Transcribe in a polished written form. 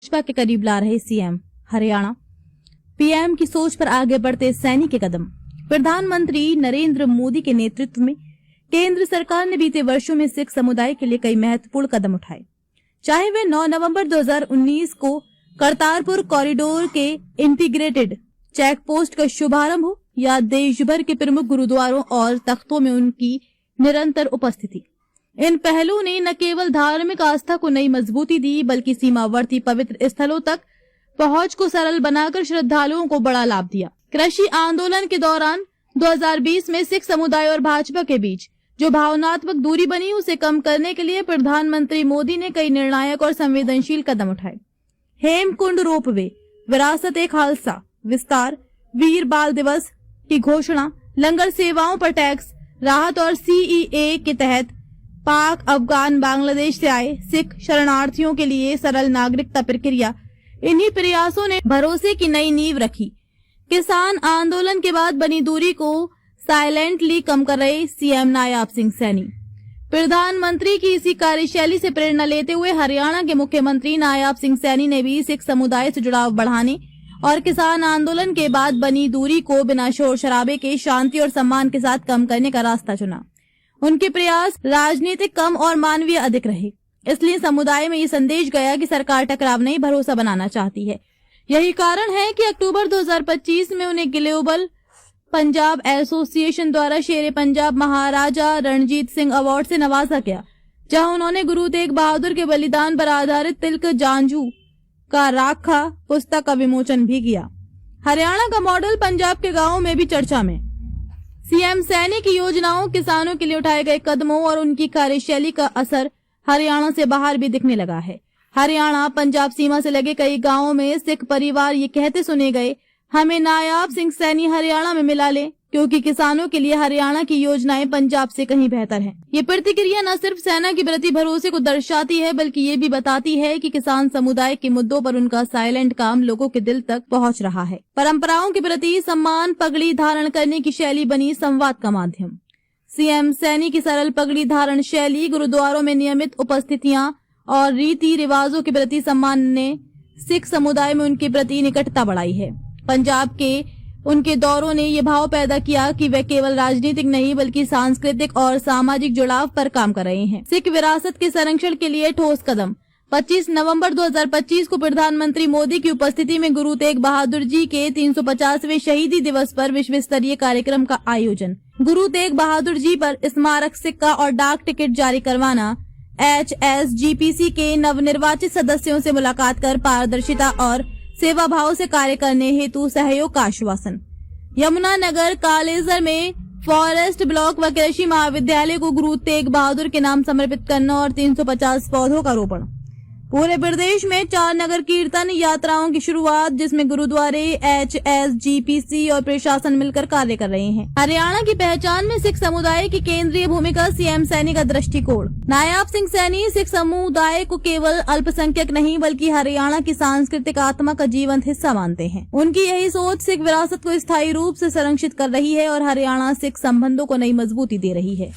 भाजपा के करीब ला रहे सीएम। हरियाणा पीएम की सोच पर आगे बढ़ते सैनी के कदम। प्रधानमंत्री नरेंद्र मोदी के नेतृत्व में केंद्र सरकार ने बीते वर्षों में सिख समुदाय के लिए कई महत्वपूर्ण कदम उठाए, चाहे वे 9 नवंबर 2019 को करतारपुर कॉरिडोर के इंटीग्रेटेड चेक पोस्ट का शुभारंभ हो या देश भर के प्रमुख गुरुद्वारों और तख्तों में उनकी निरंतर उपस्थिति। इन पहलों ने न केवल धार्मिक आस्था को नई मजबूती दी, बल्कि सीमावर्ती पवित्र स्थलों तक पहुंच को सरल बनाकर श्रद्धालुओं को बड़ा लाभ दिया। कृषि आंदोलन के दौरान 2020 में सिख समुदाय और भाजपा के बीच जो भावनात्मक दूरी बनी, उसे कम करने के लिए प्रधानमंत्री मोदी ने कई निर्णायक और संवेदनशील कदम उठाए। हेमकुंड रोपवे, विरासत-ए-खालसा विस्तार, वीर बाल दिवस की घोषणा, लंगर सेवाओं पर टैक्स राहत और सीईए के तहत पाक, अफगान, बांग्लादेश से आए सिख शरणार्थियों के लिए सरल नागरिकता प्रक्रिया, इन्हीं प्रयासों ने भरोसे की नई नींव रखी। किसान आंदोलन के बाद बनी दूरी को साइलेंटली कम कर रहे सीएम नायाब सिंह सैनी। प्रधानमंत्री की इसी कार्यशैली से प्रेरणा लेते हुए हरियाणा के मुख्यमंत्री नायाब सिंह सैनी ने भी सिख समुदाय से जुड़ाव बढ़ाने और किसान आंदोलन के बाद बनी दूरी को बिना शोर शराबे के शांति और सम्मान के साथ कम करने का रास्ता चुना। उनके प्रयास राजनीतिक कम और मानवीय अधिक रहे, इसलिए समुदाय में ये संदेश गया कि सरकार टकराव नहीं, भरोसा बनाना चाहती है। यही कारण है कि अक्टूबर 2025 में उन्हें ग्लोबल पंजाब एसोसिएशन द्वारा शेरे पंजाब महाराजा रणजीत सिंह अवार्ड से नवाजा गया, जहां उन्होंने गुरु तेग बहादुर के बलिदान पर आधारित तिलक जांजू का राखा पुस्तक का विमोचन भी किया। हरियाणा का मॉडल पंजाब के गांवों में भी चर्चा में। सीएम सैनी की योजनाओं, किसानों के लिए उठाए गए कदमों और उनकी कार्यशैली का असर हरियाणा से बाहर भी दिखने लगा है। हरियाणा पंजाब सीमा से लगे कई गांवों में सिख परिवार ये कहते सुने गए, हमें नायाब सिंह सैनी हरियाणा में मिला ले, क्योंकि किसानों के लिए हरियाणा की योजनाएं पंजाब से कहीं बेहतर हैं। ये प्रतिक्रिया न सिर्फ सेना के प्रति भरोसे को दर्शाती है, बल्कि ये भी बताती है कि किसान समुदाय के मुद्दों पर उनका साइलेंट काम लोगों के दिल तक पहुंच रहा है। परंपराओं के प्रति सम्मान, पगड़ी धारण करने की शैली बनी संवाद का माध्यम। सीएम सैनी की सरल पगड़ी धारण शैली, गुरुद्वारों में नियमित उपस्थितियां और रीति रिवाजों के प्रति सम्मान ने सिख समुदाय में उनके प्रति निकटता बढ़ाई है। पंजाब के उनके दौरों ने ये भाव पैदा किया कि वे केवल राजनीतिक नहीं, बल्कि सांस्कृतिक और सामाजिक जुड़ाव पर काम कर रहे हैं। सिख विरासत के संरक्षण के लिए ठोस कदम। 25 नवंबर 2025 को प्रधानमंत्री मोदी की उपस्थिति में गुरु तेग बहादुर जी के 350वें शहीदी दिवस पर विश्व स्तरीय कार्यक्रम का आयोजन। गुरु तेग बहादुर जी पर स्मारक सिक्का और डाक टिकट जारी करवाना। HSGPC के नवनिर्वाचित सदस्यों से मुलाकात कर पारदर्शिता और सेवा भाव से कार्य करने हेतु सहयोग का आश्वासन। यमुनानगर कालेसर में फॉरेस्ट ब्लॉक व कृषि महाविद्यालय को गुरु तेग बहादुर के नाम समर्पित करना और 350 पौधों का रोपण। पूरे प्रदेश में 4 नगर कीर्तन यात्राओं की शुरुआत, जिसमें गुरुद्वारे, HSGPC और प्रशासन मिलकर कार्य कर रहे हैं। हरियाणा की पहचान में सिख समुदाय की केंद्रीय भूमिका, सीएम सैनी का दृष्टिकोण। नायाब सिंह सैनी सिख समुदाय को केवल अल्पसंख्यक नहीं, बल्कि हरियाणा की सांस्कृतिक आत्मा का जीवंत हिस्सा मानते हैं। उनकी यही सोच सिख विरासत को स्थायी रूप से संरक्षित कर रही है और हरियाणा सिख संबंधों को नई मजबूती दे रही है।